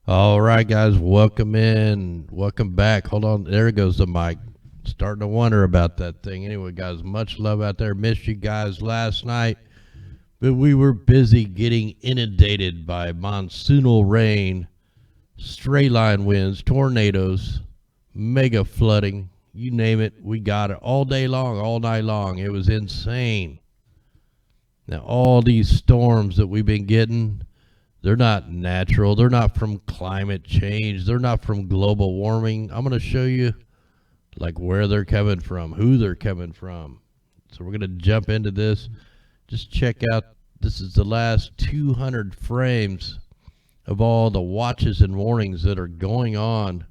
All right, guys, welcome in. Welcome back. Hold on. There goes the mic. Starting to wonder about that thing. Anyway, guys, much love out there. Missed you guys last night, but we were busy getting inundated by monsoonal rain, straight line winds, tornadoes, mega flooding. You name it, we got it all day long, all night long. It was insane. Now, all these storms that we've been getting, they're not natural. They're not from climate change. They're not from global warming. I'm going to show you like where they're coming from, who they're coming from. So we're going to jump into this. Just check out, this is the last 200 frames of all the watches and warnings that are going on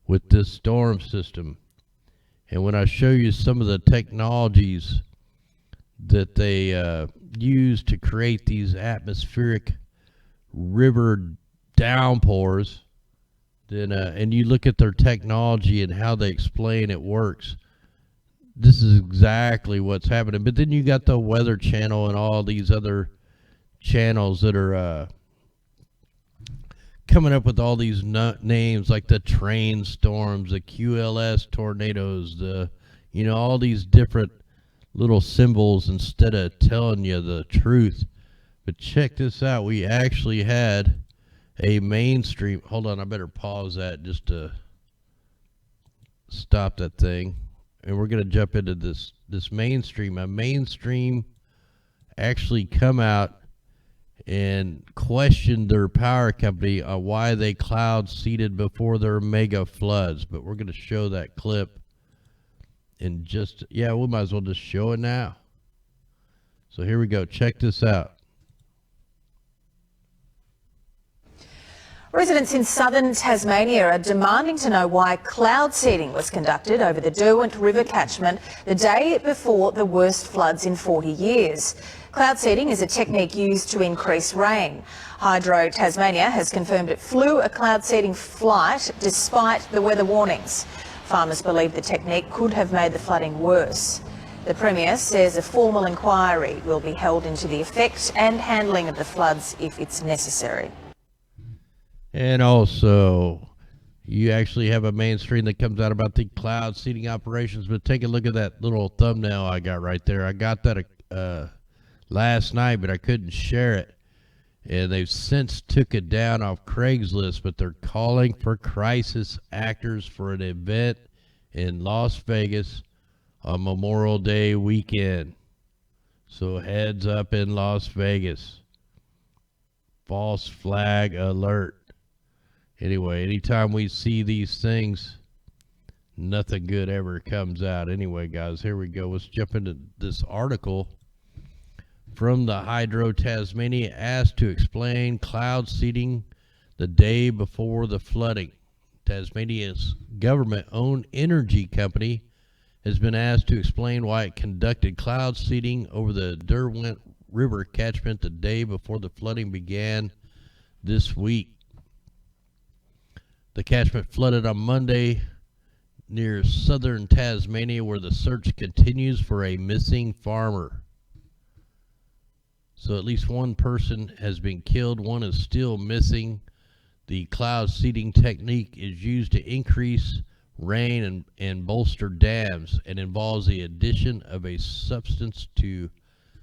with this storm system. And when I show you some of the technologies that they use to create these atmospheric river downpours, then and you look at their technology and how they explain it works, this is exactly what's happening. But then you got the Weather Channel and all these other channels that are coming up with all these names like the train storms, the QLS tornadoes, the all these different little symbols instead of telling you the truth. But check this out. We actually had a mainstream. Hold on, I better pause that just to stop that thing. And we're going to jump into this mainstream. A mainstream actually come out and questioned their power company on why they cloud seeded before their mega floods. But we're going to show that clip in just, we might as well just show it now. So here we go. Check this out. Residents in southern Tasmania are demanding to know why cloud seeding was conducted over the Derwent River catchment the day before the worst floods in 40 years. Cloud seeding is a technique used to increase rain. Hydro Tasmania has confirmed it flew a cloud seeding flight despite the weather warnings. Farmers believe the technique could have made the flooding worse. The Premier says a formal inquiry will be held into the effect and handling of the floods if it's necessary. And also, you actually have a mainstream that comes out about the cloud seeding operations. But take a look at that little thumbnail I got right there. I got that last night, but I couldn't share it. And they've since took it down off Craigslist, but they're calling for crisis actors for an event in Las Vegas on Memorial Day weekend. So heads up in Las Vegas. False flag alert. Anyway, anytime we see these things, nothing good ever comes out. Anyway, guys, here we go. Let's jump into this article from the Hydro Tasmania, asked to explain cloud seeding the day before the flooding. Tasmania's government-owned energy company has been asked to explain why it conducted cloud seeding over the Derwent River catchment the day before the flooding began this week. The catchment flooded on Monday near southern Tasmania, where the search continues for a missing farmer. So at least one person has been killed, one is still missing. The cloud seeding technique is used to increase rain and bolster dams, and involves the addition of a substance to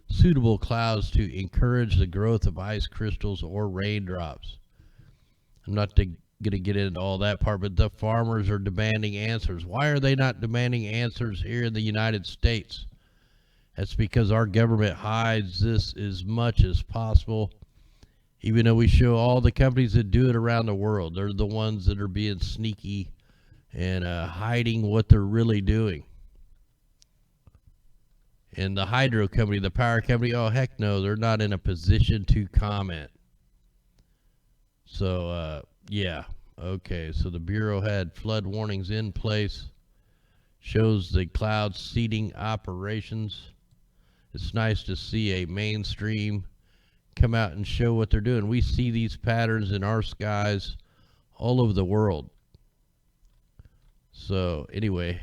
suitable clouds to encourage the growth of ice crystals or raindrops. I'm not going to get into all that part, but the farmers are demanding answers. Why are they not demanding answers here in the United States? That's because our government hides this as much as possible, even though we show all the companies that do it around the world. They're the ones that are being sneaky and hiding what they're really doing. And the hydro company, the power company, oh heck no, they're not in a position to comment. So okay, so the Bureau had flood warnings in place, shows the cloud seeding operations. It's nice to see a mainstream come out and show what they're doing. We see these patterns in our skies all over the world. So anyway,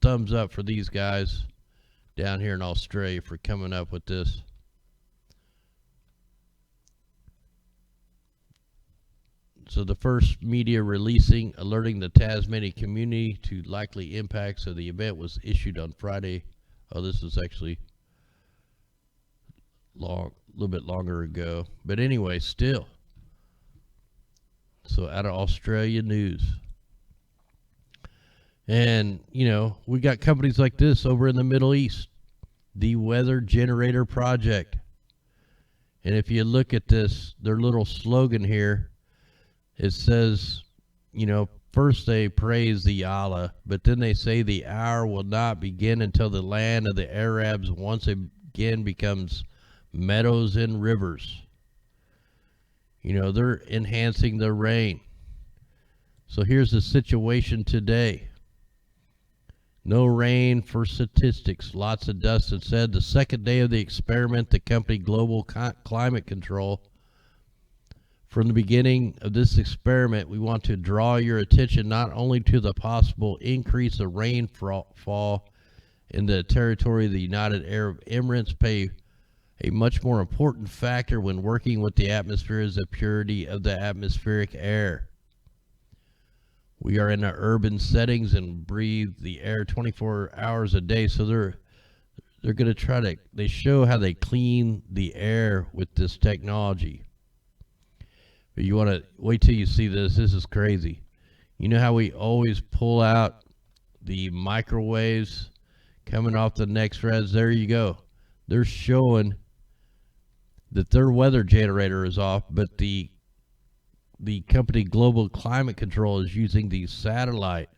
thumbs up for these guys down here in Australia for coming up with this. So the first media releasing alerting the Tasmania community to likely impacts of the event was issued on Friday. Oh, this is actually a little bit longer ago. But anyway, still. So out of Australia news. And, you know, we got companies like this over in the Middle East. The Weather Generator Project. And if you look at this, their little slogan here, it says, you know, first they praise the Allah, but then they say the hour will not begin until the land of the Arabs once again becomes meadows and rivers. You know, they're enhancing the rain. So here's the situation today. No rain for statistics, lots of dust. It said the second day of the experiment, the company Global Climate Control. From the beginning of this experiment, we want to draw your attention not only to the possible increase of rainfall in the territory of the United Arab Emirates, play a much more important factor when working with the atmosphere is the purity of the atmospheric air. We are in the urban settings and breathe the air 24 hours a day, so they're going to try to, they show how they clean the air with this technology. But you want to wait till you see this. This is crazy. You know how we always pull out the microwaves coming off the NextRads? There you go. They're showing that their weather generator is off, but the company Global Climate Control is using the satellite,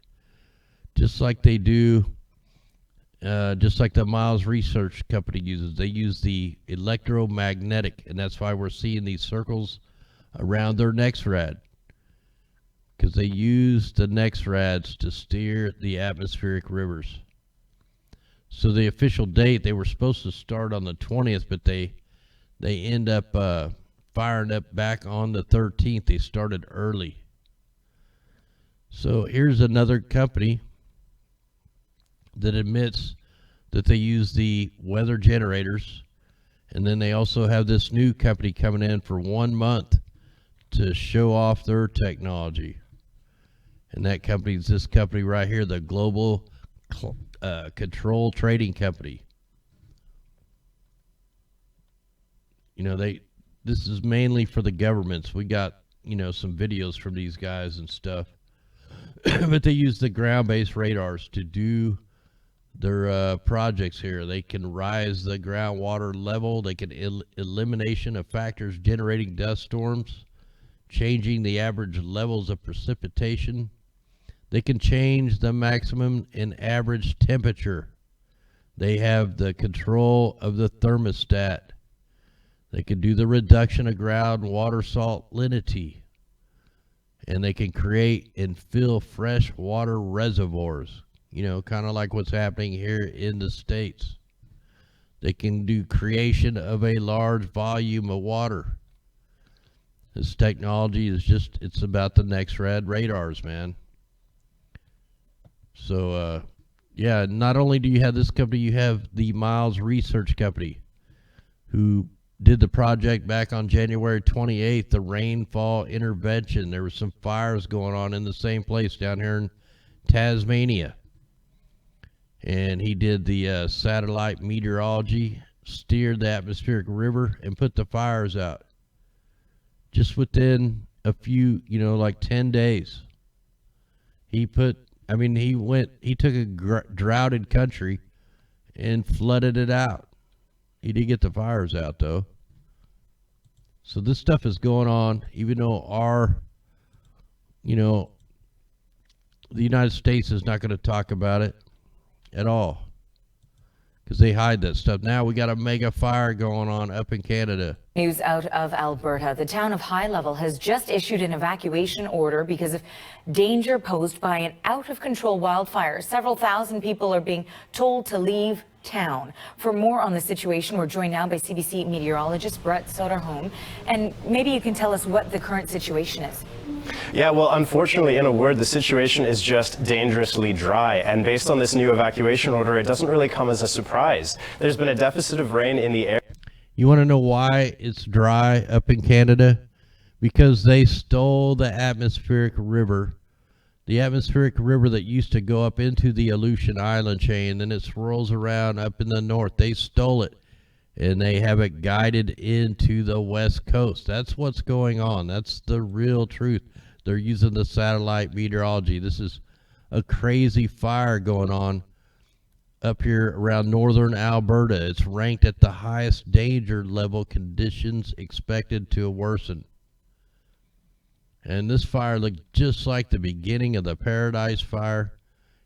just like they do, just like the Miles Research Company uses. They use the electromagnetic, and that's why we're seeing these circles around their NextRad, because they use the NextRads to steer the atmospheric rivers. So the official date, they were supposed to start on the 20th, but they end up firing up back on the 13th. They started early. So here's another company that admits that they use the weather generators, and then they also have this new company coming in for 1 month to show off their technology. And that company is this company right here, the Global Control Trading Company. You know, this is mainly for the governments. We got, you know, some videos from these guys and stuff. But they use the ground-based radars to do their projects here. They can rise the groundwater level. They can elimination of factors generating dust storms, changing the average levels of precipitation. They can change the maximum and average temperature. They have the control of the thermostat. They can do the reduction of groundwater salinity. And they can create and fill fresh water reservoirs. You know, kind of like what's happening here in the States. They can do creation of a large volume of water. This technology is just, it's about the NextRad radars, man. So, yeah, not only do you have this company, you have the Miles Research Company, who did the project back on January 28th, the rainfall intervention. There were some fires going on in the same place down here in Tasmania. And he did the satellite meteorology, steered the atmospheric river, and put the fires out. Just within a few, you know, like 10 days. He took a droughted country and flooded it out. He did get the fires out, though. So this stuff is going on, even though the United States is not going to talk about it at all, because they hide that stuff. Now we got a mega fire going on up in Canada. News out of Alberta. The town of High Level has just issued an evacuation order because of danger posed by an out-of-control wildfire. Several thousand people are being told to leave town. For more on the situation, we're joined now by CBC meteorologist Brett Soderholm. And maybe you can tell us what the current situation is. Yeah, well, unfortunately, in a word, the situation is just dangerously dry. And based on this new evacuation order, it doesn't really come as a surprise. There's been a deficit of rain in the air. You want to know why it's dry up in Canada? because they stole the atmospheric river. The atmospheric river that used to go up into the Aleutian Island chain, then it swirls around up in the north. They stole it, and they have it guided into the west coast. That's what's going on. That's the real truth. They're using the satellite meteorology. This is a crazy fire going on up here around northern Alberta. It's ranked at the highest danger level, conditions expected to worsen. And this fire looked just like the beginning of the Paradise Fire,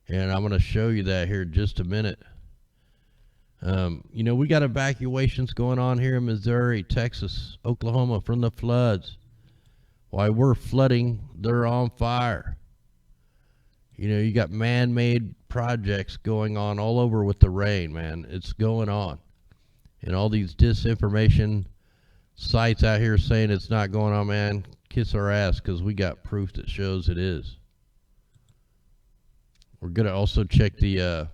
and I'm going to show you that here in just a minute. You know, we got evacuations going on here in Missouri, Texas, Oklahoma from the floods. While we're flooding, they're on fire. You know, you got man-made projects going on all over with the rain, man. It's going on. And all these disinformation sites out here saying it's not going on, man, kiss our ass, because we got proof that shows it is. We're going to also check the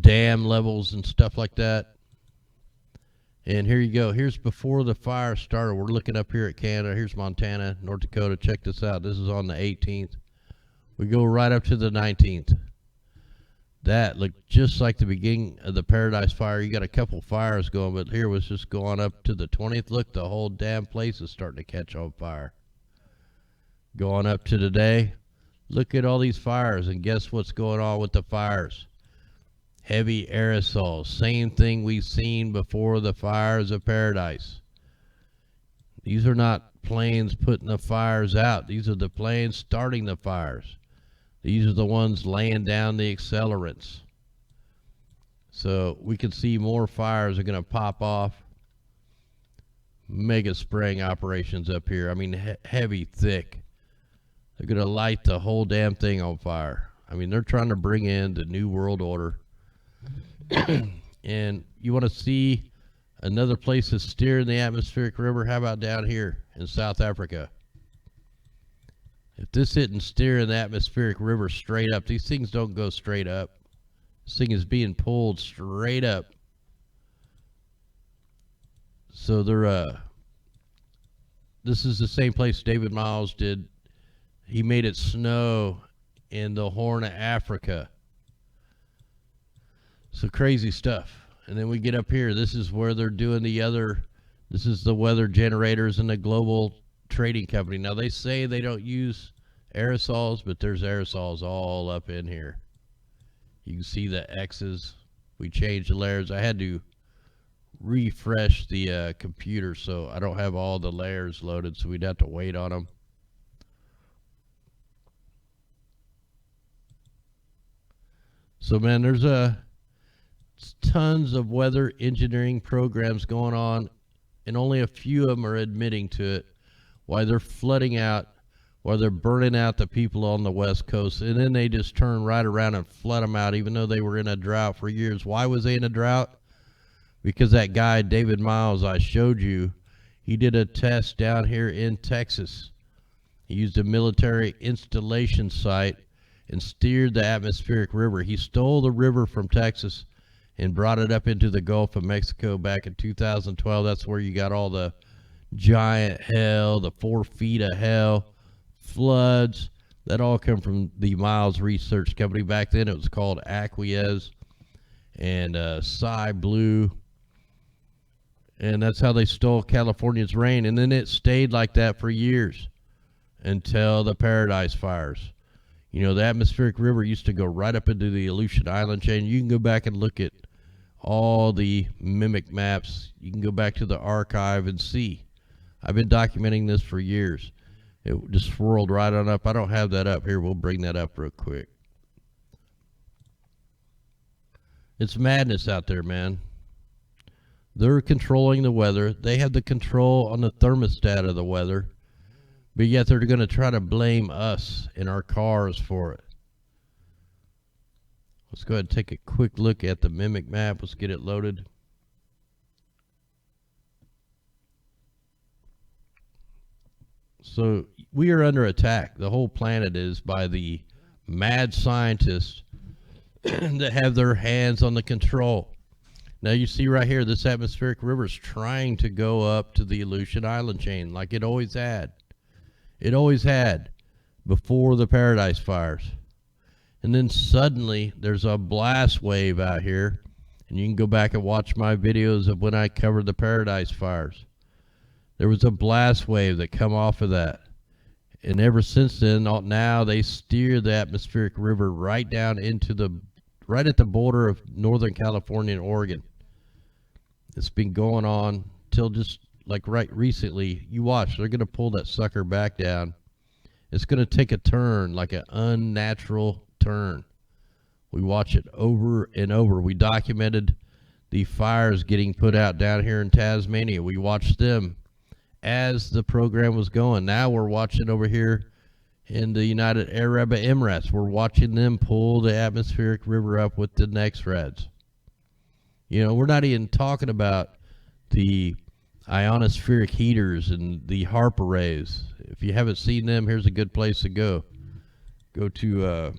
dam levels and stuff like that. And here you go. Here's before the fire started. We're looking up here at Canada. Here's Montana, North Dakota. Check this out. This is on the 18th. We go right up to the 19th. That looked just like the beginning of the Paradise Fire. You got a couple fires going, but here was just going up to the 20th. Look, the whole damn place is starting to catch on fire. Going up to today. Look at all these fires, and guess what's going on with the fires? Heavy aerosols. Same thing we've seen before the fires of Paradise. These are not planes putting the fires out. These are the planes starting the fires. These are the ones laying down the accelerants. So we can see more fires are going to pop off. Mega spraying operations up here. I mean, heavy, thick. They're going to light the whole damn thing on fire. I mean, they're trying to bring in the New World Order. And you want to see another place to steer in the atmospheric river? How about down here in South Africa? If this isn't steering the atmospheric river straight up, these things don't go straight up. This thing is being pulled straight up. So they're this is the same place David Miles did. He made it snow in the Horn of Africa. So crazy stuff. And then we get up here. This is where they're doing this is the weather generators and the global trading company. Now they say they don't use aerosols, but there's aerosols all up in here. You can see the X's. We changed the layers. I had to refresh the computer, so I don't have all the layers loaded, so we'd have to wait on them. So man, there's tons of weather engineering programs going on, and only a few of them are admitting to it. Why they're flooding out, why they're burning out the people on the West Coast, and then they just turn right around and flood them out, even though they were in a drought for years. Why was they in a drought? Because that guy, David Miles, I showed you, he did a test down here in Texas. He used a military installation site and steered the atmospheric river. He stole the river from Texas and brought it up into the Gulf of Mexico back in 2012. That's where you got all the giant hail, the 4 feet of hail, floods. That all come from the Miles Research Company. Back then it was called Wxr and Sci Blue. And that's how they stole California's rain. And then it stayed like that for years until the Paradise Fires. You know, the atmospheric river used to go right up into the Aleutian Island chain. You can go back and look at all the mimic maps. You can go back to the archive and see. I've been documenting this for years. It just swirled right on up. I don't have that up here. We'll bring that up real quick. It's madness out there, man. They're controlling the weather. They have the control on the thermostat of the weather. But yet they're going to try to blame us in our cars for it. Let's go ahead and take a quick look at the mimic map. Let's get it loaded. So we are under attack. The whole planet is, by the mad scientists that have their hands on the control. Now you see right here, this atmospheric river is trying to go up to the Aleutian Island chain like it always had. It always had before the Paradise Fires. And then suddenly there's a blast wave out here. And you can go back and watch my videos of when I covered the Paradise Fires. There was a blast wave that come off of that. And ever since then, now they steer the atmospheric river right down into right at the border of Northern California and Oregon. It's been going on till just like right recently. You watch, they're going to pull that sucker back down. It's going to take a turn, like an unnatural turn. We watch it over and over. We documented the fires getting put out down here in Tasmania. We watched them as the program was going. Now we're watching over here in the United Arab Emirates. We're watching them pull the atmospheric river up with the next reds. You know, we're not even talking about the ionospheric heaters and the HARP arrays. If you haven't seen them, here's a good place to go. Go to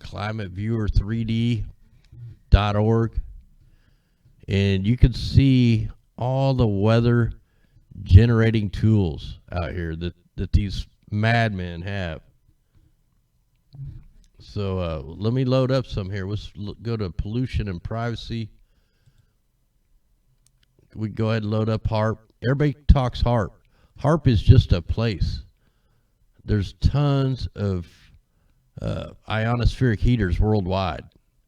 climateviewer3d.org, and you can see all the weather generating tools out here that these madmen have. So let me load up some here. Let's go to pollution and privacy. We go ahead and load up HARP. Everybody talks HARP. HARP is just a place. There's tons of ionospheric heaters worldwide,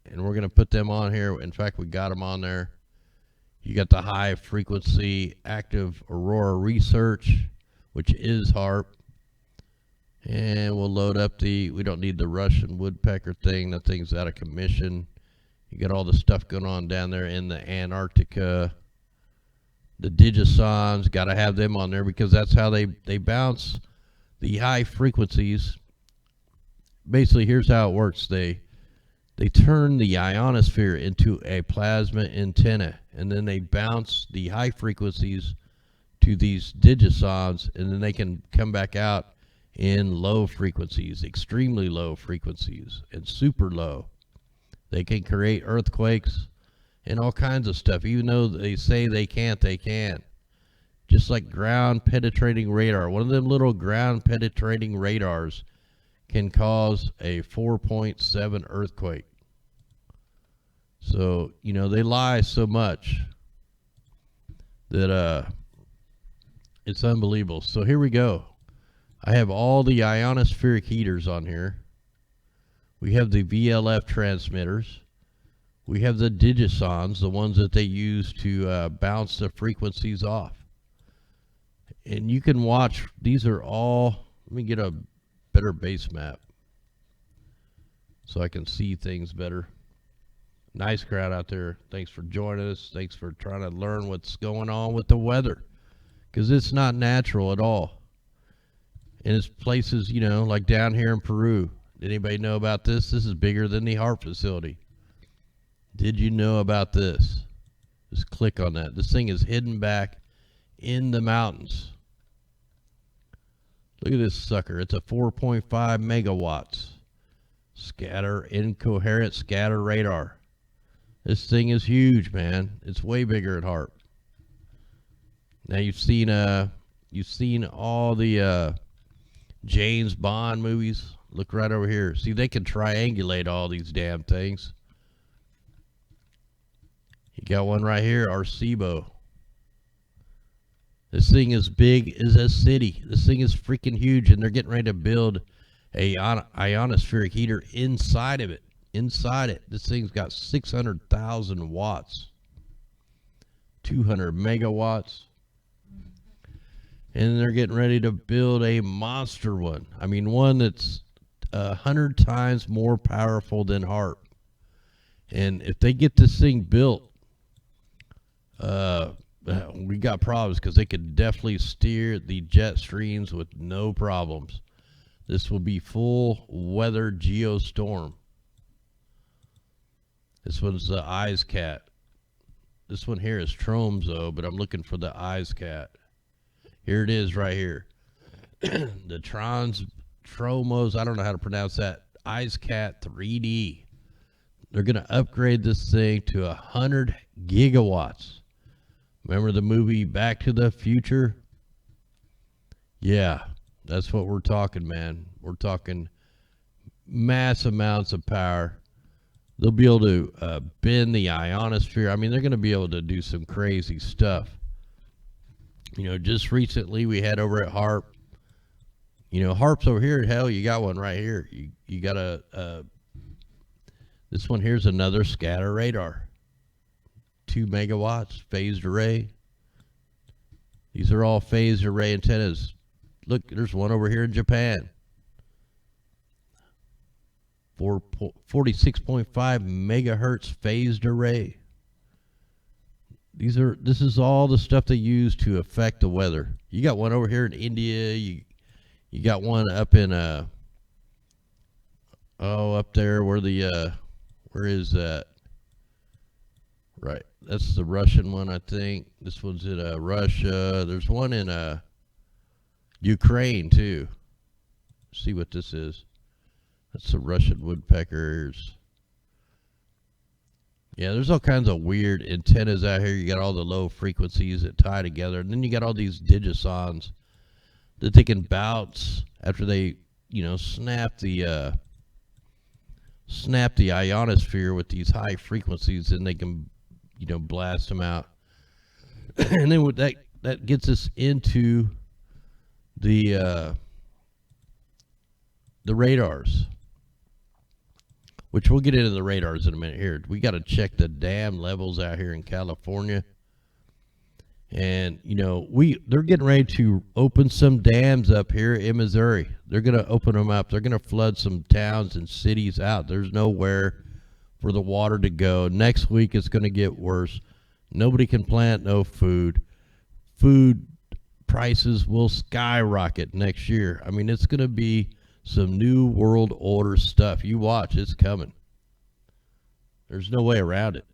and we're going to put them on here. In fact, we got them on there. You got the high frequency active aurora research, which is HARP. And we'll load up we don't need the Russian woodpecker thing. That thing's out of commission. You got all the stuff going on down there in the Antarctica. The digisons, got to have them on there because that's how they bounce the high frequencies. Basically, here's how it works. They turn the ionosphere into a plasma antenna, and then they bounce the high frequencies to these digisons, and then they can come back out in low frequencies, extremely low frequencies, and super low. They can create earthquakes and all kinds of stuff. Even though they say they can't, they can. Just like ground penetrating radar. One of them little ground penetrating radars can cause a 4.7 earthquake. So, you know, they lie so much that it's unbelievable. So here we go. I have all the ionospheric heaters on here. We have the VLF transmitters. We have the digisons, the ones that they use to bounce the frequencies off. And you can watch, these are all, let me get a better base map so I can see things better. Nice crowd out there. Thanks for joining us. Thanks for trying to learn what's going on with the weather, because it's not natural at all. And it's places, you know, like down here in Peru. Did anybody know about this? This is bigger than the Hart facility. Did you know about this? Just click on that. This thing is hidden back in the mountains. Look at this sucker. It's a 4.5 megawatts incoherent scatter radar. This thing is huge, man. It's way bigger at Hart. Now you've seen all the James Bond movies. Look right over here. See, they can triangulate all these damn things. You got one right here, Arecibo. This thing is big as a city. This thing is freaking huge, and they're getting ready to build a ionospheric heater inside of it. Inside it. This thing's got 600,000 watts. 200 megawatts. And they're getting ready to build a monster one. I mean, one that's 100 times more powerful than Hart. And if they get this thing built, we got problems, because they could definitely steer the jet streams with no problems. This will be full weather geostorm. This one's the Eyes Cat. This one here is Tromso, but I'm looking for the Eyes Cat. Here it is right here. The Tromos, I don't know how to pronounce that. Eyes Cat 3D. They're going to upgrade this thing to 100 gigawatts. Remember the movie Back to the Future? Yeah, that's what we're talking, man. We're talking mass amounts of power. They'll be able to bend the ionosphere. I mean, they're going to be able to do some crazy stuff. You know, just recently we had over at Hart. You know, Harp's over here. Hell, you got one right here. You got this one here's another scatter radar. 2 megawatts, phased array. These are all phased array antennas. Look, there's one over here in Japan. 46.5 megahertz phased array. This is all the stuff they use to affect the weather. You got one over here in India. You got one up in up there where where is that? Right, that's the Russian one, I think. This one's in Russia. There's one in Ukraine too. See what this is. That's the Russian woodpeckers. Yeah, there's all kinds of weird antennas out here. You got all the low frequencies that tie together, and then you got all these digisons that they can bounce after they, you know, snap the ionosphere with these high frequencies, and they can, you know, blast them out. And then with that gets us into the radars, which we'll get into the radars in a minute here. We got to check the dam levels out here in California. And, you know, they're getting ready to open some dams up here in Missouri. They're going to open them up. They're going to flood some towns and cities out. There's nowhere for the water to go. Next week it's going to get worse. Nobody can plant no food. Food prices will skyrocket next year. I mean, it's going to be some new world order stuff. You watch, it's coming. There's no way around it.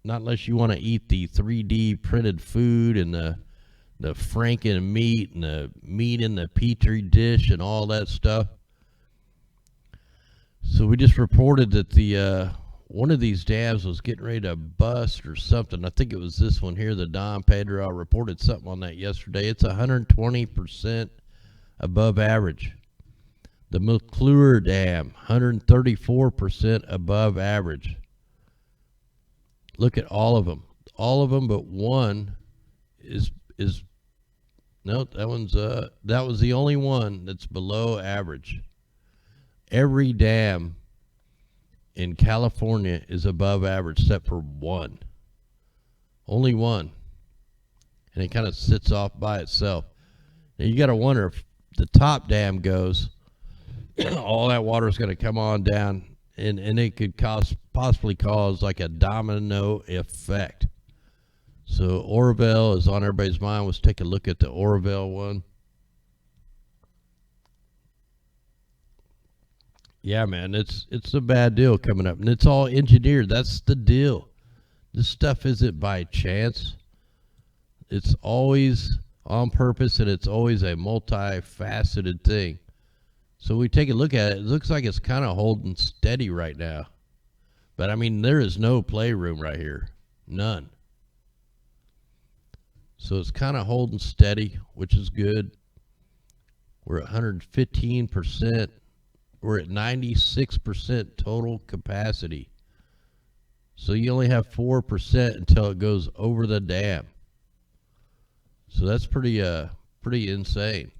Not unless you want to eat the 3D printed food and the Franken meat and the meat in the petri dish and all that stuff. So we just reported that the one of these dams was getting ready to bust or something. I think it was this one here, the Don Pedro. I reported something on that yesterday. It's 120% above average. The McClure Dam, 134% above average. Look at all of them. All of them but one is no, that was the only one that's below average. Every dam in California is above average except for one. Only one. And it kind of sits off by itself. Now you got to wonder if the top dam goes, all that water is going to come on down, and it could possibly cause like a domino effect. So Orville is on everybody's mind. Let's take a look at the Orville one. Yeah, man, it's a bad deal coming up, and it's all engineered. That's the deal. This stuff isn't by chance. It's always on purpose, and it's always a multifaceted thing. So we take a look at it. It looks like it's kind of holding steady right now. But, I mean, there is no playroom right here. None. So it's kind of holding steady, which is good. We're at 115%. We're at 96% total capacity. So you only have 4% until it goes over the dam. So that's pretty insane.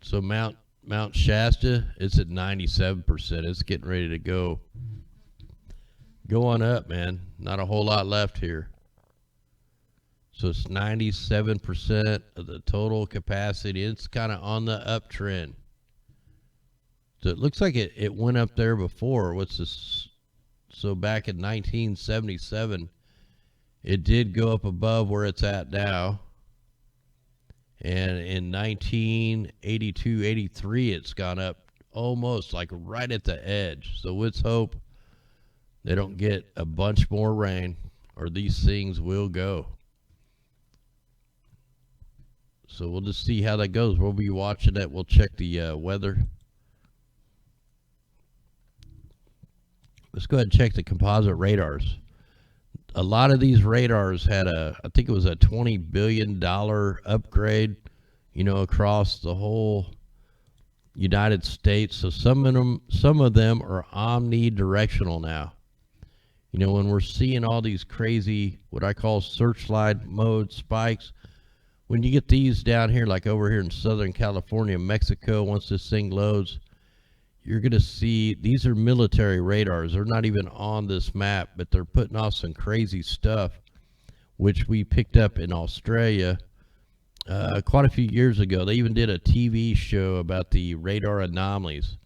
So Mount Shasta, it's at 97%. It's getting ready to go on up, man. Not a whole lot left here. So it's 97% of the total capacity. It's kind of on the uptrend. So it looks like it went up there before. What's this? So back in 1977, it did go up above where it's at now. And in 1982, 83, it's gone up almost like right at the edge. So let's hope they don't get a bunch more rain, or these things will go. So we'll just see how that goes. We'll be watching it. We'll check the weather. let's go ahead and check the composite radars. A lot of these radars had I think it was a $20 billion upgrade, across the whole United States. So some of them are omnidirectional now. When we're seeing all these crazy, what I call searchlight mode spikes, when you get these down here, like over here in Southern California, Mexico, once this thing loads, you're going to see these are military radars. They're not even on this map, but they're putting off some crazy stuff, which we picked up in Australia quite a few years ago. They even did a TV show about the radar anomalies,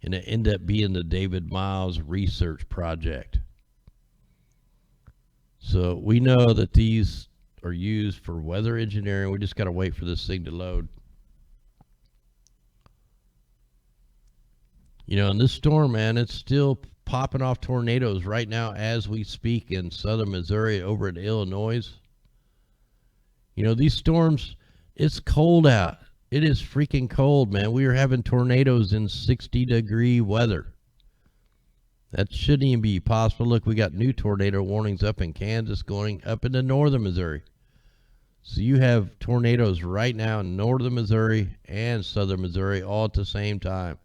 and it ended up being the David Miles research project. So we know that these are used for weather engineering. We just got to wait for this thing to load. And this storm, man, it's still popping off tornadoes right now as we speak in southern Missouri, over in Illinois. These storms, it's cold out. It is freaking cold, man. We are having tornadoes in 60-degree weather. That shouldn't even be possible. Look, we got new tornado warnings up in Kansas, going up into northern Missouri. So you have tornadoes right now in northern Missouri and southern Missouri all at the same time.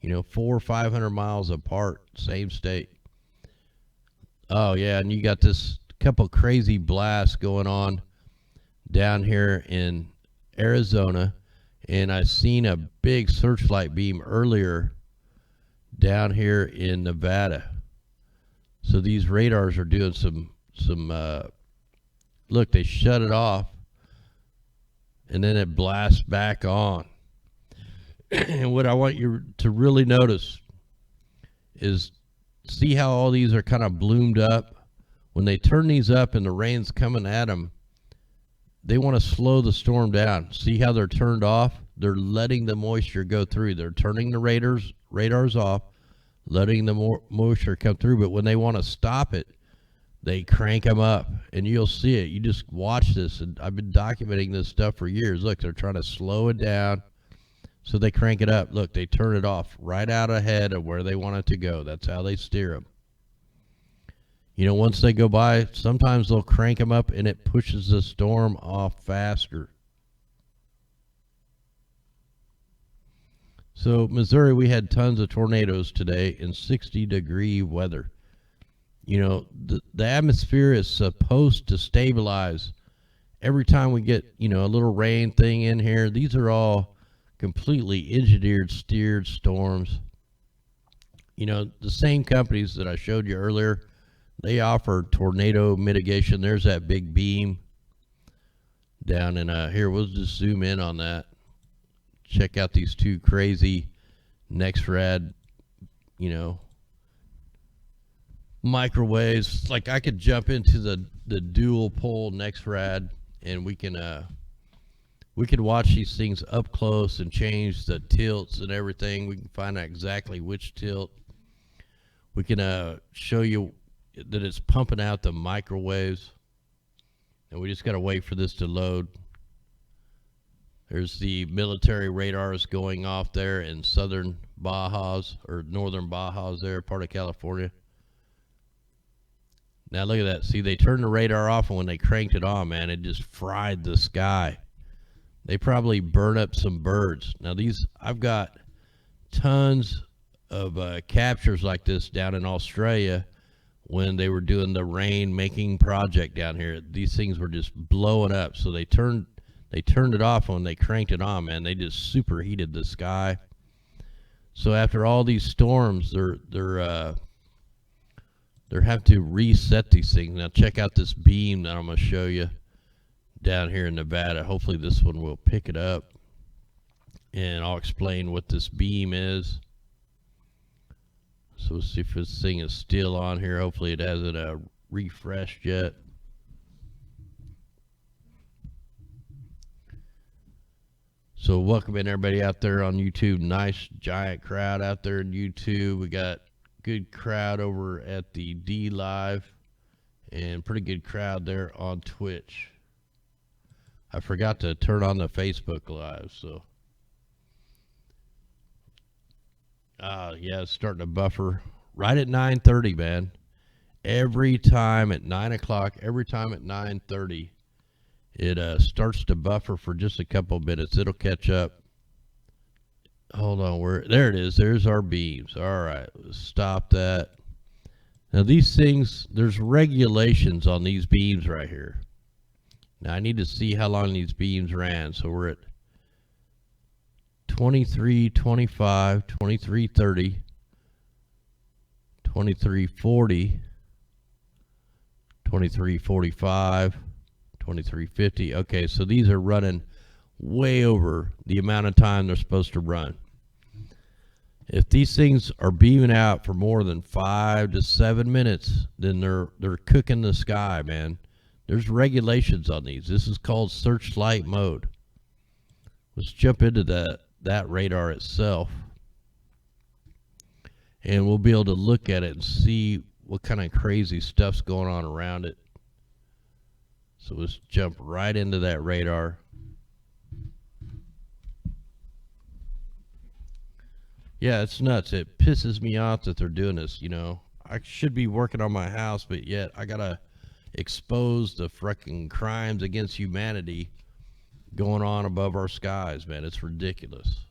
400 or 500 miles apart, same state. Oh, yeah, and you got this couple crazy blasts going on down here in Arizona, and I seen a big searchlight beam earlier down here in Nevada. So these radars are doing some look, they shut it off, and then it blasts back on. And what I want you to really notice is, see how all these are kind of bloomed up? When they turn these up and the rain's coming at them, they want to slow the storm down. See how they're turned off? They're letting the moisture go through. They're turning the radars off, letting the moisture come through. But when they want to stop it, they crank them up, and you'll see it. You just watch this, and I've been documenting this stuff for years. Look, they're trying to slow it down. So they crank it up. Look, they turn it off right out ahead of where they want it to go. That's how they steer them. Once they go by, sometimes they'll crank them up and it pushes the storm off faster. So Missouri, we had tons of tornadoes today in 60-degree weather. The atmosphere is supposed to stabilize every time we get, a little rain thing in here. These are all completely engineered, steered storms. The same companies that I showed you earlier, they offer tornado mitigation. There's that big beam down in here. We'll just zoom in on that. Check out these two crazy NexRad, microwaves. Like, I could jump into the dual pole NexRad, and we can watch these things up close and change the tilts and everything. We can find out exactly which tilt. We can show you that it's pumping out the microwaves, and we just got to wait for this to load. There's the military radars going off there in southern Bajas, or northern Bajas there, part of California. Now look at that. See, they turned the radar off, and when they cranked it on, man, it just fried the sky. They probably burn up some birds. Now these, I've got tons of captures like this down in Australia when they were doing the rain making project down here. These things were just blowing up. So they turned it off. When they cranked it on, man, they just superheated the sky. So after all these storms, they're having to reset these things. Now check out this beam that I'm going to show you down here in Nevada. Hopefully this one will pick it up, and I'll explain what this beam is. So let's see if this thing is still on here. Hopefully it hasn't refreshed yet. So welcome in everybody out there on YouTube. Nice giant crowd out there in YouTube. We got good crowd over at the D Live, and pretty good crowd there on Twitch. I forgot to turn on the Facebook Live, so yeah, it's starting to buffer right at 9:30, man. Every time at 9 o'clock, every time at 9:30, it starts to buffer for just a couple minutes. It'll catch up. Hold on, there it is. There's our beams. All right, let's stop that. Now these things, there's regulations on these beams right here. Now I need to see how long these beams ran. So we're at 23, 25, 23, 30, 23, 40, 23, 45, 23, 50. Okay, so these are running way over the amount of time they're supposed to run. If these things are beaming out for more than 5 to 7 minutes, then they're cooking the sky, man. There's regulations on these. This is called searchlight mode. Let's jump into that radar itself, and we'll be able to look at it and see what kind of crazy stuff's going on around it. So let's jump right into that radar. Yeah, it's nuts. It pisses me off that they're doing this, you know. I should be working on my house, but yet I gotta expose the freaking crimes against humanity going on above our skies, man. It's ridiculous.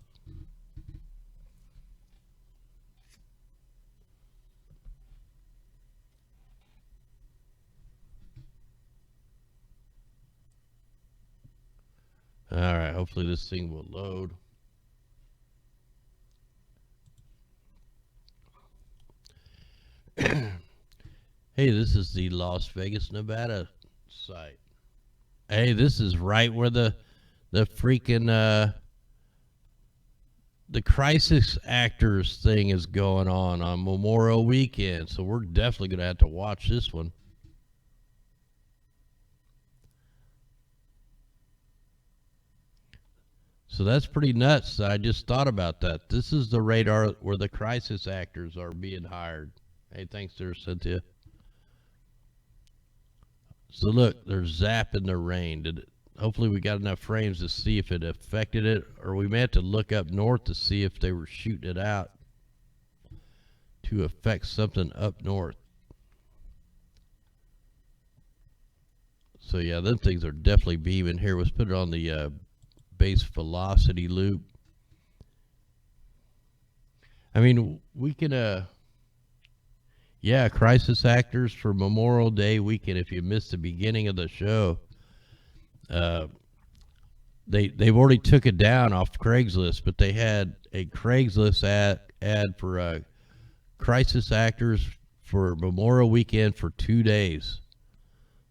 All right, hopefully this thing will load. Hey, this is the Las Vegas, Nevada site. Hey, this is right where the freaking the crisis actors thing is going on Memorial Weekend. So we're definitely gonna have to watch this one. So that's pretty nuts. I just thought about that. This is the radar where the crisis actors are being hired. Hey, thanks there, Cynthia. So look, they're zapping the rain. Hopefully we got enough frames to see if it affected it, or we may have to look up north to see if they were shooting it out to affect something up north. So yeah, them things are definitely beaming here. Let's put it on the base velocity loop. I mean, we can yeah, crisis actors for Memorial Day weekend. If you missed the beginning of the show, they've already took it down off Craigslist, but they had a Craigslist ad for crisis actors for Memorial Weekend for 2 days.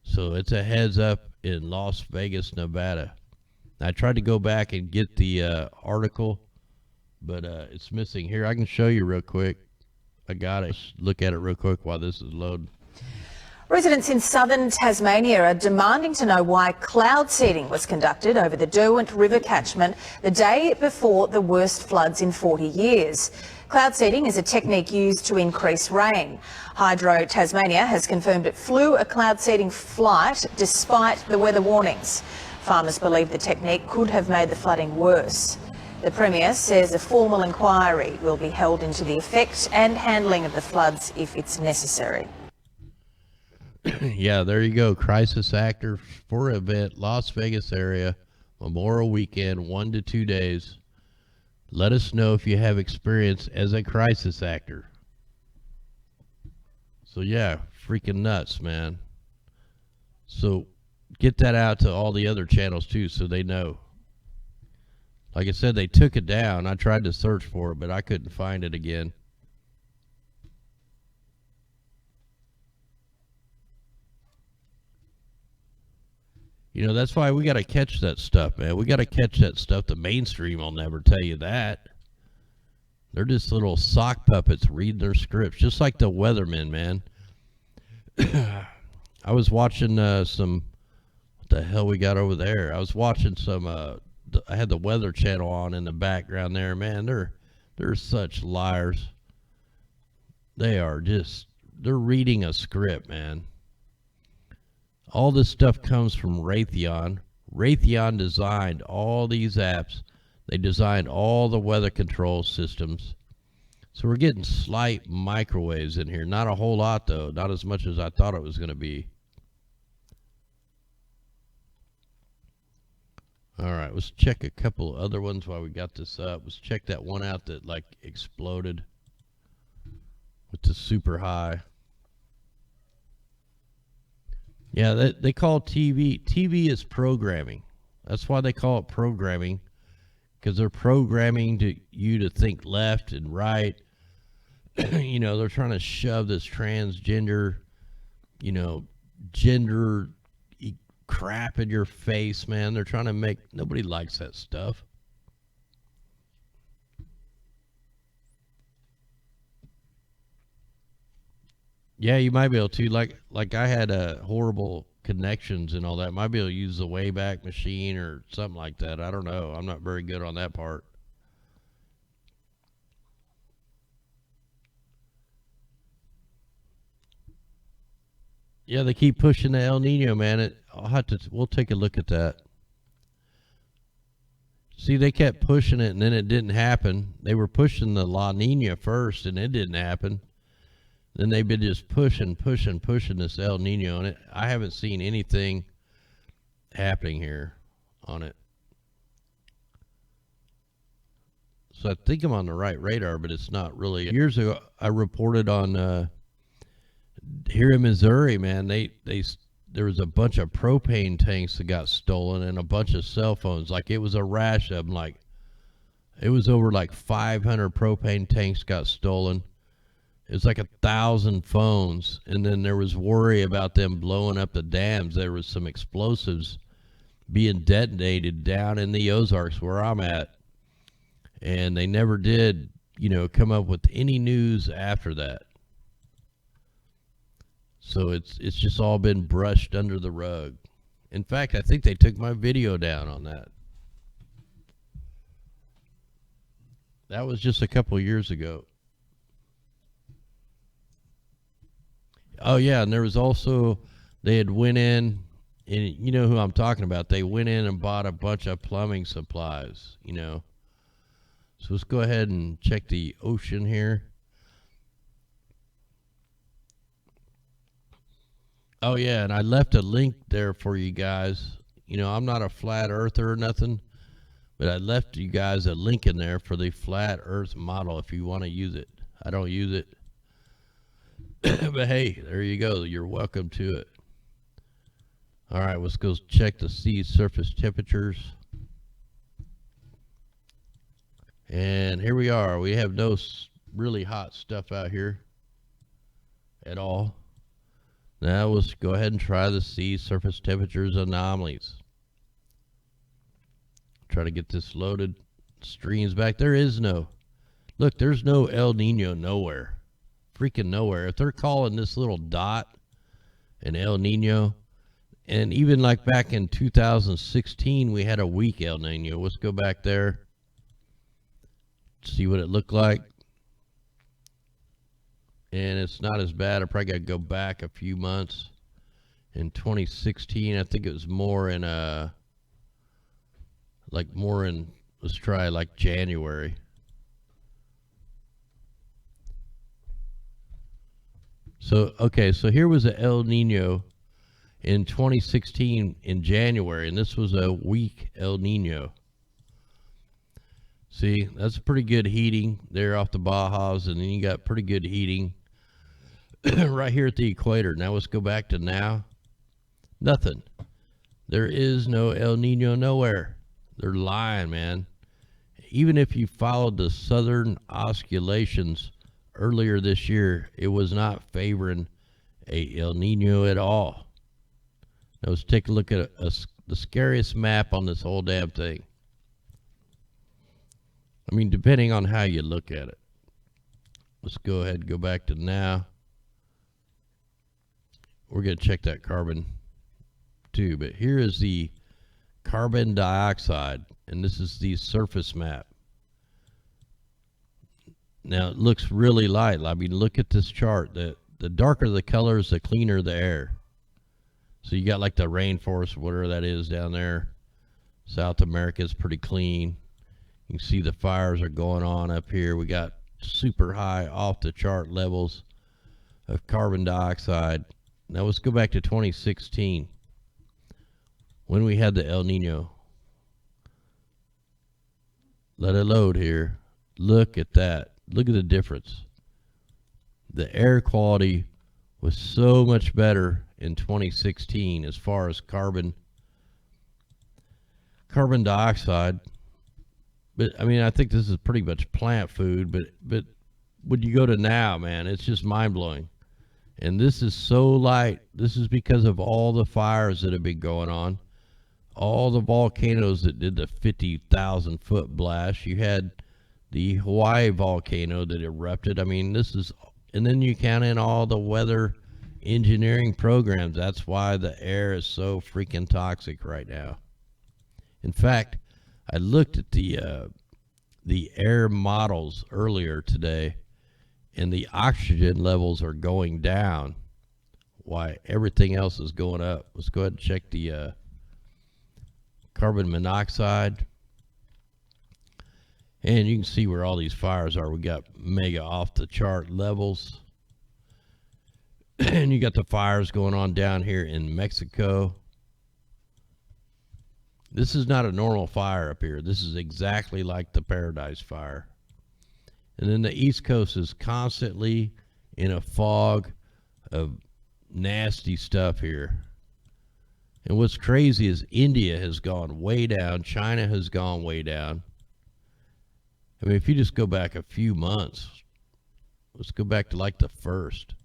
So it's a heads up in Las Vegas, Nevada. I tried to go back and get the article, but it's missing here. I can show you real quick. I got it. Look at it real quick while this is loading. Residents in southern Tasmania are demanding to know why cloud seeding was conducted over the Derwent River catchment the day before the worst floods in 40 years. Cloud seeding is a technique used to increase rain. Hydro Tasmania has confirmed it flew a cloud seeding flight despite the weather warnings. Farmers believe the technique could have made the flooding worse. The Premier says a formal inquiry will be held into the effect and handling of the floods if it's necessary. Yeah, there you go. Crisis actor for event, Las Vegas area, Memorial Weekend, 1 to 2 days. Let us know if you have experience as a crisis actor. So yeah, freaking nuts, man. So get that out to all the other channels too, so they know. Like I said, they took it down. I tried to search for it, but I couldn't find it again. You know, that's why we got to catch that stuff, man. We got to catch that stuff. The mainstream will never tell you that. They're just little sock puppets reading their scripts, just like the weathermen, man. I was watching some, what the hell we got over there? I was watching some, I had the Weather Channel on in the background there, man. They're such liars. They are just, they're reading a script, man. All this stuff comes from Raytheon. Raytheon designed all these apps. They designed all the weather control systems. So we're getting slight microwaves in here. Not a whole lot, though. Not as much as I thought it was going to be. All right, let's check a couple other ones while we got this up. Let's check that one out that like exploded with the super high. Yeah, they call TV is programming. That's why they call it programming, because they're programming you to think left and right. You know, they're trying to shove this transgender, you know, gender crap in your face, man. They're trying to make, nobody likes that stuff. Yeah, you might be able to, like I had horrible connections and all that. Might be able to use the Wayback Machine or something like that. I don't know. I'm not very good on that part. Yeah, they keep pushing the El Nino, man. We'll take a look at that. See, they kept pushing it, and then it didn't happen. They were pushing the La Nina first, and it didn't happen. Then they've been just pushing this El Nino on it. I haven't seen anything happening here on it. So I think I'm on the right radar, but it's not really. Years ago, I reported on here in Missouri, man. There was a bunch of propane tanks that got stolen and a bunch of cell phones. Like, it was a rash of them. Like, it was over like 500 propane tanks got stolen. It was like 1,000 phones, and then there was worry about them blowing up the dams. There was some explosives being detonated down in the Ozarks where I'm at, and they never did, you know, come up with any news after that. So it's just all been brushed under the rug. In fact, I think they took my video down on that. That was just a couple years ago. Oh yeah, and there was also, they had went in, and you know who I'm talking about. They went in and bought a bunch of plumbing supplies, you know. So let's go ahead and check the ocean here. Oh yeah, and I left a link there for you guys. You know, I'm not a flat earther or nothing, but I left you guys a link in there for the flat earth model if you want to use it. I don't use it. But hey, there you go. You're welcome to it. All right, let's go check the sea surface temperatures. And here we are. We have no really hot stuff out here at all. Now let's go ahead and try the sea surface temperatures anomalies. Try to get this loaded. Streams back. There is no. Look, there's no El Nino nowhere. Freaking nowhere. If they're calling this little dot an El Nino, and even like back in 2016, we had a weak El Nino. Let's go back there. See what it looked like. And it's not as bad. I probably got to go back a few months. In 2016, I think it was more in let's try like January. So, okay, so here was a El Nino in 2016 in January, and this was a weak El Nino. See, that's pretty good heating there off the Bajas, and then you got pretty good heating right here at the equator. Now let's go back to now. Nothing. There is no El Nino nowhere. They're lying, man. Even if you followed the southern oscillations earlier this year, it was not favoring a El Nino at all. Now let's take a look at the scariest map on this whole damn thing. I mean, depending on how you look at it. Let's go ahead and go back to now. We're going to check that carbon too, but here is the carbon dioxide, and this is the surface map. Now it looks really light. I mean, look at this chart. The darker the colors, the cleaner the air. So you got like the rainforest, whatever that is down there. South America is pretty clean. You can see the fires are going on up here. We got super high, off the chart levels of carbon dioxide. Now let's go back to 2016 when we had the El Nino. Let it load here. Look at that. Look at the difference. The air quality was so much better in 2016 as far as carbon dioxide. But I mean, I think this is pretty much plant food, but when you go to now, man, it's just mind-blowing. And this is so light. This is because of all the fires that have been going on, all the volcanoes that did the 50,000 foot blast. You had the Hawaii volcano that erupted. I mean, this is, and then you count in all the weather engineering programs. That's why the air is so freaking toxic right now. In fact, I looked at the air models earlier today, and the oxygen levels are going down while everything else is going up. Let's go ahead and check the carbon monoxide. And you can see where all these fires are. We got mega off the chart levels. And you got the fires going on down here in Mexico. This is not a normal fire up here. This is exactly like the Paradise Fire. And then the East Coast is constantly in a fog of nasty stuff here. And what's crazy is India has gone way down. China has gone way down. I mean, if you just go back a few months, let's go back to like the 1st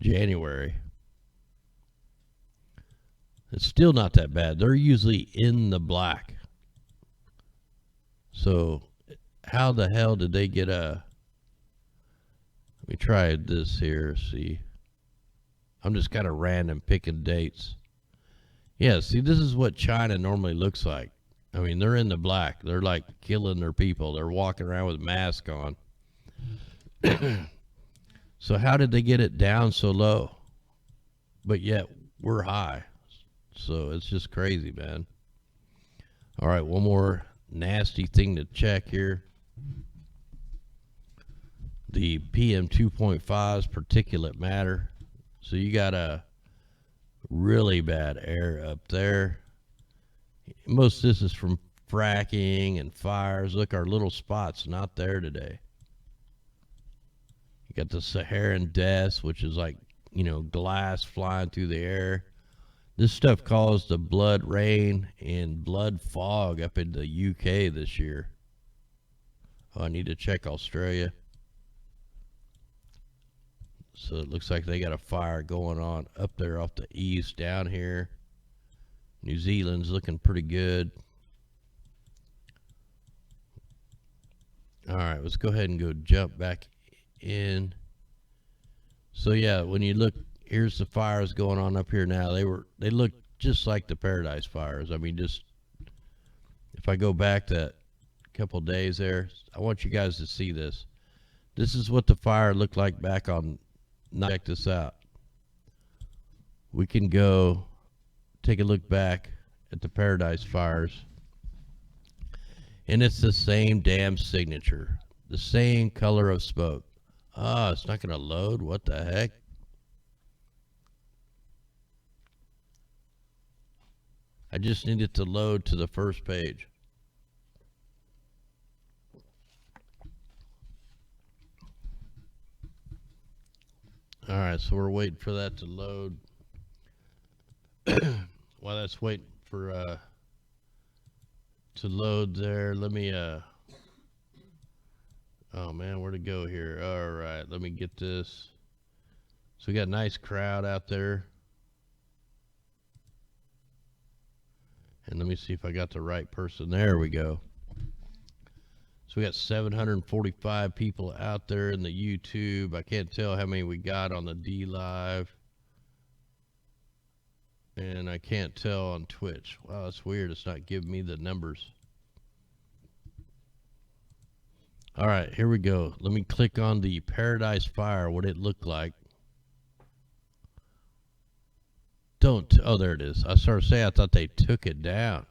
January. It's still not that bad. They're usually in the black. So how the hell did they get a... Let me try this here, see. I'm just kind of random picking dates. Yeah, see, this is what China normally looks like. I mean, they're in the black. They're like killing their people. They're walking around with masks on. So how did they get it down so low? But yet we're high. So it's just crazy, man. All right, one more nasty thing to check here. The PM 2.5's particulate matter. So you got a really bad air up there. Most of this is from fracking and fires. Look, our little spot's not there today. You got the Saharan deaths, which is like, you know, glass flying through the air. This stuff caused the blood rain and blood fog up in the UK this year. Oh, I need to check Australia. So it looks like they got a fire going on up there off the east down here. New Zealand's looking pretty good. All right, let's go ahead and go jump back in. So yeah, when you look, here's the fires going on up here now. They look just like the Paradise fires. I mean, just if I go back that couple days there, I want you guys to see this. This is what the fire looked like back on. Check this out. We can go take a look back at the Paradise fires, and it's the same damn signature, the same color of smoke. Ah, it's not going to load. What the heck? I just need it to load to the first page. All right, so we're waiting for that to load. While that's waiting for to load there, let me oh man, where to go here? All right, let me get this. So we got a nice crowd out there. And let me see if I got the right person. There we go. So we got 745 people out there in the YouTube. I can't tell how many we got on the D Live. And I can't tell on Twitch. Wow, that's weird. It's not giving me the numbers. All right, here we go. Let me click on the Paradise Fire, what it looked like. Oh, there it is. I started saying I thought they took it down.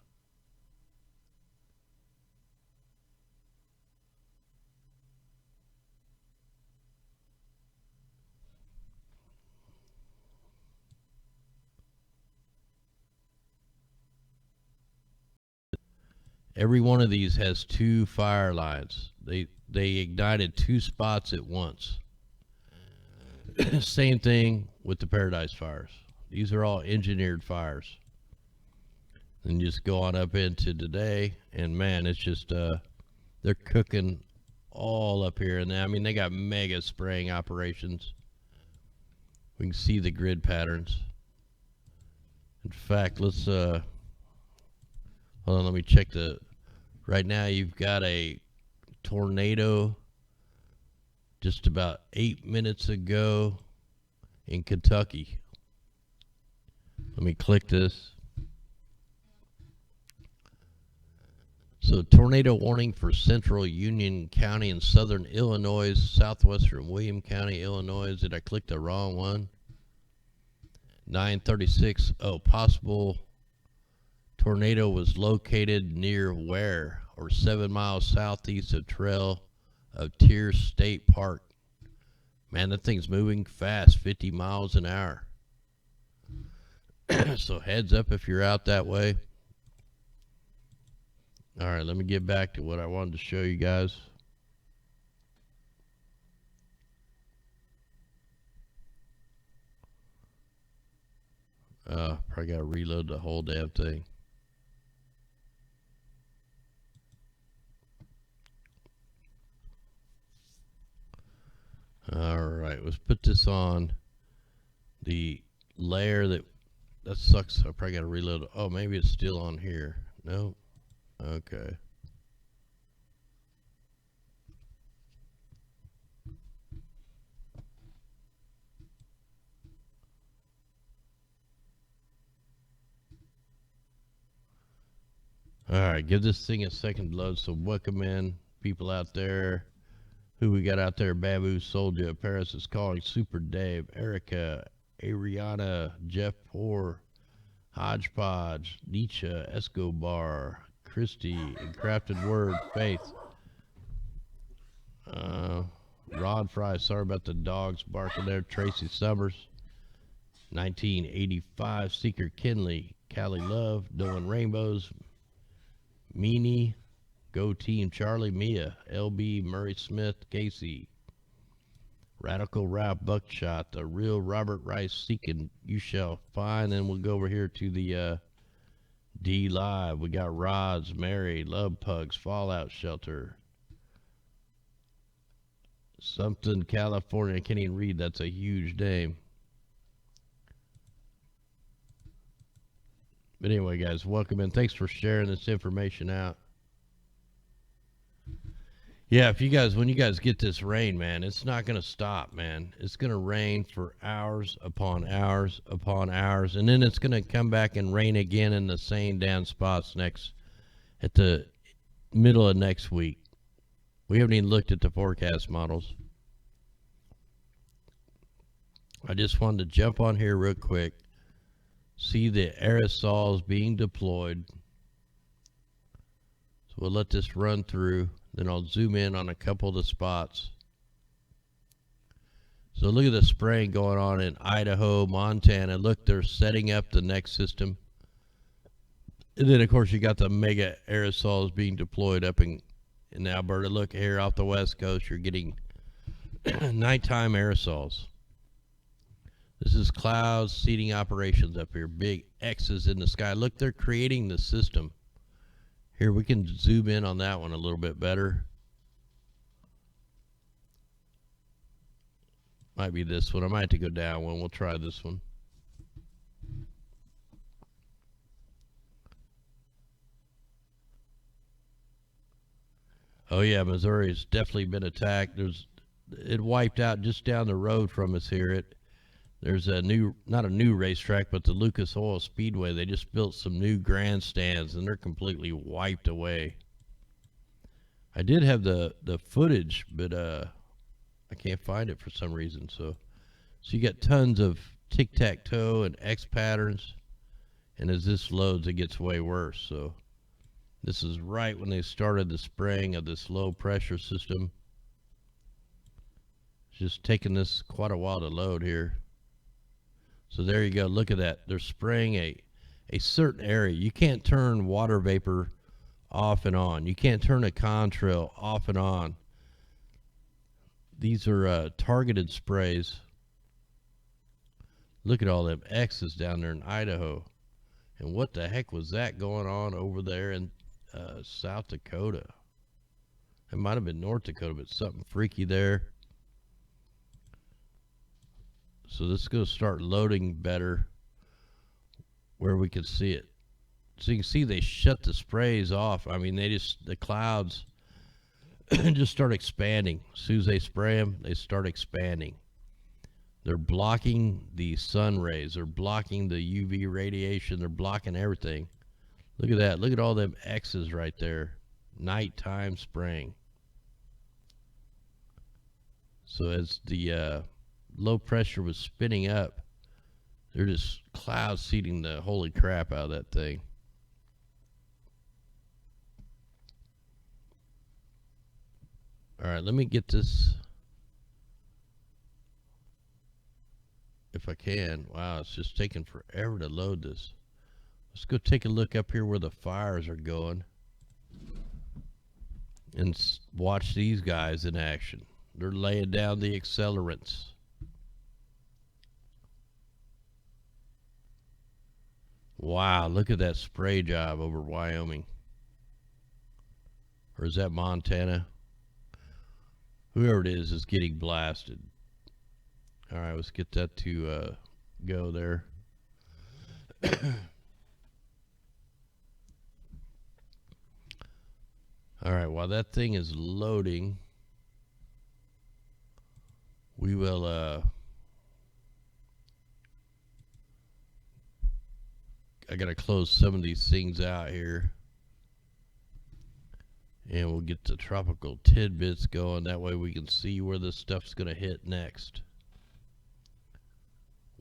Every one of these has 2 fire lines. They ignited 2 spots at once. Same thing with the Paradise fires. These are all engineered fires. And just go on up into today, and man, it's just they're cooking all up here. And I mean, they got mega spraying operations. We can see the grid patterns. In fact, let's hold on, let me check right now you've got a tornado just about 8 minutes ago in Kentucky. Let me click this. So tornado warning for central Union County and southern Illinois, southwestern William County, Illinois. Did I click the wrong one? 9:36. Oh, possible tornado was located near where? Or 7 miles southeast of Trail of Tears State Park. Man, that thing's moving fast, 50 miles an hour. So heads up if you're out that way. All right, let me get back to what I wanted to show you guys. Probably got to reload the whole damn thing. All right, let's put this on the layer that sucks. I probably got to reload it. Oh, maybe it's still on here. No. Okay. All right, give this thing a second load. So welcome in people out there. Who we got out there? Babu Soldier, Paris is calling, Super Dave, Erica, Ariana, Jeff Poor, Hodgepodge, Nietzsche, Escobar, Christy, and Crafted Word, Faith. Rod Fry, sorry about the dogs barking there. Tracy Summers, 1985, Seeker Kinley, Callie Love, Dylan Rainbows, Meanie, Go Team Charlie, Mia, LB, Murray Smith, Casey, Radical Ralph, Buckshot, The Real Robert Rice, Seeking, You Shall Find. Then we'll go over here to the D Live. We got Rods, Mary, Love Pugs, Fallout Shelter, something California. I can't even read. That's a huge name. But anyway, guys, welcome in. Thanks for sharing this information out. Yeah, if you guys, when you guys get this rain, man, it's not going to stop, man. It's going to rain for hours upon hours upon hours, and then it's going to come back and rain again in the same damn spots at the middle of next week. We haven't even looked at the forecast models. I just wanted to jump on here real quick, see the aerosols being deployed. So we'll let this run through. Then I'll zoom in on a couple of the spots. So look at the spraying going on in Idaho, Montana. Look, they're setting up the next system. And then, of course, you got the mega aerosols being deployed up in Alberta. Look here off the west coast, you're getting nighttime aerosols. This is clouds seeding operations up here. Big X's in the sky. Look, they're creating the system. Here, we can zoom in on that one a little bit better. Might be this one. I might have to go down one. We'll try this one. Oh yeah, Missouri's definitely been attacked. It wiped out just down the road from us here. There's not a new racetrack, but the Lucas Oil Speedway. They just built some new grandstands, and they're completely wiped away. I did have the footage, but I can't find it for some reason. So you got tons of tic-tac-toe and X patterns, and as this loads, it gets way worse. So this is right when they started the spraying of this low pressure system. It's just taking this quite a while to load here. So there you go. Look at that. They're spraying a certain area. You can't turn water vapor off and on. You can't turn a contrail off and on. These are targeted sprays. Look at all them X's down there in Idaho. And what the heck was that going on over there in South Dakota? It might have been North Dakota, but something freaky there. So let's go start loading better where we can see it. So you can see they shut the sprays off. I mean, the clouds just start expanding. As soon as they spray them, they start expanding. They're blocking the sun rays. They're blocking the UV radiation. They're blocking everything. Look at that. Look at all them X's right there. Nighttime spraying. So as the low pressure was spinning up, they're just cloud seeding the holy crap out of that thing. All right, let me get this, if I can. Wow, it's just taking forever to load this. Let's go take a look up here where the fires are going and watch these guys in action. They're laying down the accelerants. Wow, look at that spray job over Wyoming. Or is that Montana? Whoever it is getting blasted. All right, let's get that to go there. All right, while that thing is loading, we will I gotta close some of these things out here, and we'll get the tropical tidbits going. That way we can see where this stuff's gonna hit next.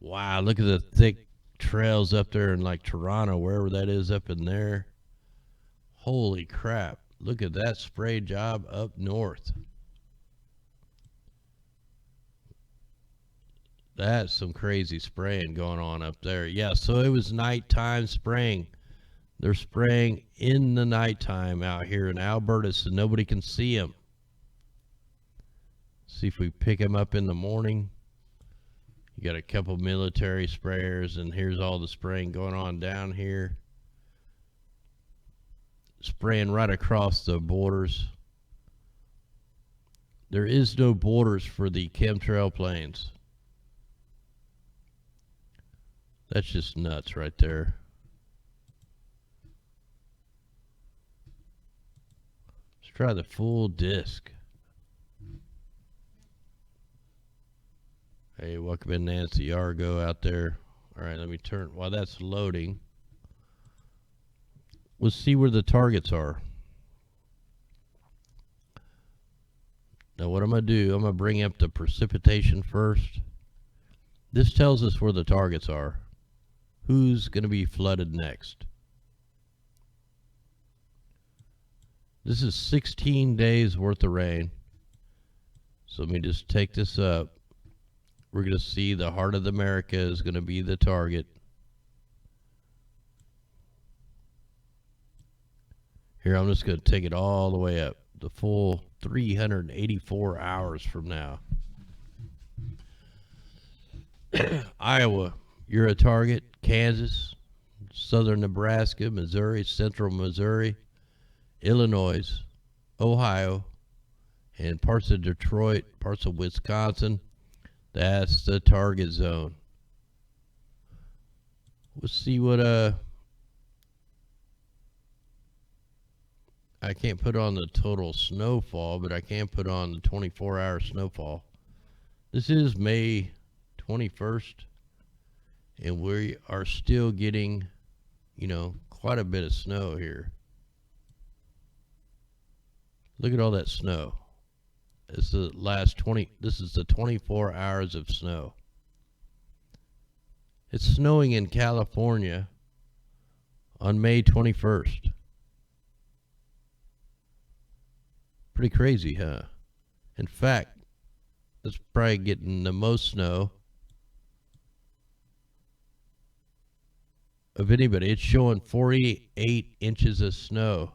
Wow, look at the thick trails up there in like Toronto, wherever that is up in there. Holy crap, look at that spray job up north. That's some crazy spraying going on up there. Yeah, so it was nighttime spraying. They're spraying in the nighttime out here in Alberta, so nobody can see them. See if we pick them up in the morning. You got a couple military sprayers, and here's all the spraying going on down here. Spraying right across the borders. There is no borders for the chemtrail planes. That's just nuts right there. Let's try the full disc. Hey, welcome in Nancy Argo out there. All right, let me turn, while that's loading, let's see where the targets are. Now what I'm going to do, I'm going to bring up the precipitation first. This tells us where the targets are. Who's going to be flooded next? This is 16 days worth of rain. So let me just take this up. We're going to see the Heart of America is going to be the target. Here, I'm just going to take it all the way up. The full 384 hours from now. Iowa, you're a target. Kansas, southern Nebraska, Missouri, central Missouri, Illinois, Ohio, and parts of Detroit, parts of Wisconsin. That's the target zone. We'll see what I can't put on the total snowfall, but I can put on the 24-hour snowfall. This is May 21st, and we are still getting, quite a bit of snow here. Look at all that snow. This is the 24 hours of snow. It's snowing in California on May 21st. Pretty crazy, huh? In fact, it's probably getting the most snow of anybody. It's showing 48 inches of snow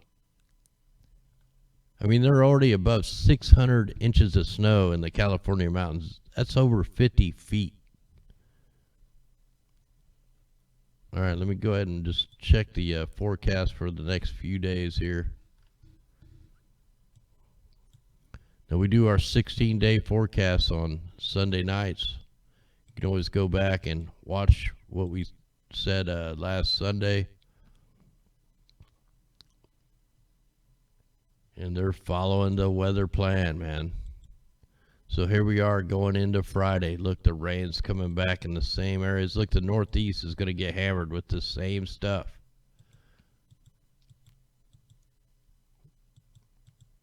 I mean, they're already above 600 inches of snow in the California mountains. That's over 50 feet. All right, let me go ahead and just check the forecast for the next few days here. Now, we do our 16-day forecast on Sunday nights. You can always go back and watch what we said last Sunday. And they're following the weather plan, man. So here we are going into Friday. Look, the rain's coming back in the same areas. Look, the Northeast is going to get hammered with the same stuff.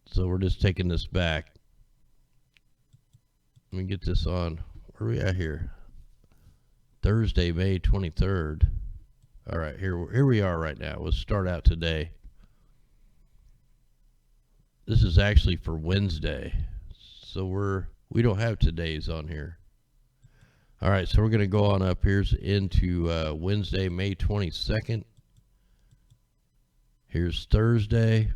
So we're just taking this back. Let me get this on. Where are we at here? Thursday, May 23rd. All right, here we are right now. We'll start out today. This is actually for Wednesday. So we don't have today's on here. All right, so we're going to go on up here into Wednesday, May 22nd. Here's Thursday.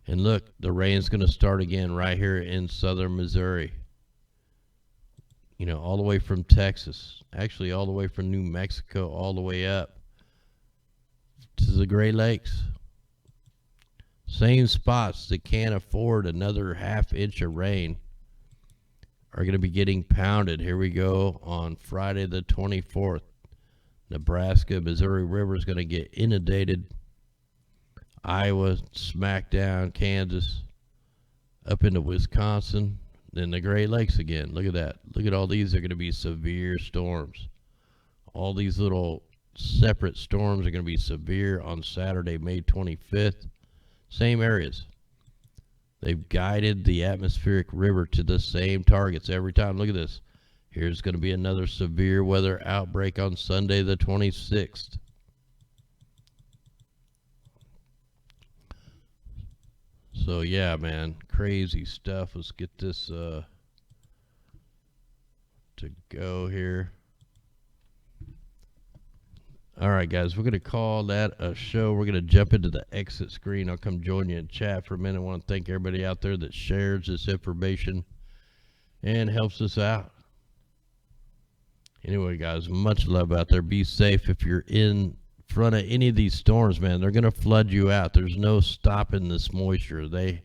And look, the rain's going to start again right here in southern Missouri. You know, all the way from Texas. Actually, all the way from New Mexico, all the way up to the Great Lakes. Same spots that can't afford another half-inch of rain are going to be getting pounded. Here we go on Friday the 24th. Nebraska, Missouri River is going to get inundated. Iowa, smack down. Kansas, up into Wisconsin. Then the Great Lakes again. Look at that. Look at all these are going to be severe storms. All these little separate storms are going to be severe on Saturday, May 25th. Same areas. They've guided the atmospheric river to the same targets every time. Look at this. Here's going to be another severe weather outbreak on Sunday the 26th. So yeah, man, crazy stuff. Let's get this to go here. All right, guys, we're going to call that a show. We're going to jump into the exit screen. I'll come join you in chat for a minute. I want to thank everybody out there that shares this information and helps us out. Anyway, guys, much love out there. Be safe. If you're in front of any of these storms, man, they're going to flood you out. There's no stopping this moisture. They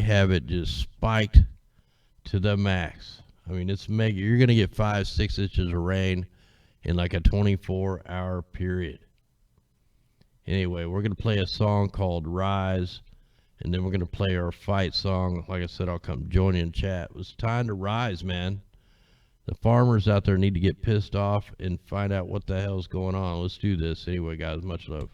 have it just spiked to the max. I mean, it's mega. You're going to get 5-6 inches of rain in like a 24-hour period. Anyway, we're going to play a song called Rise, and then we're going to play our fight song. Like I said, I'll come join you in chat. It's time to rise, man. The farmers out there need to get pissed off and find out what the hell's going on. Let's do this. Anyway, guys, much love.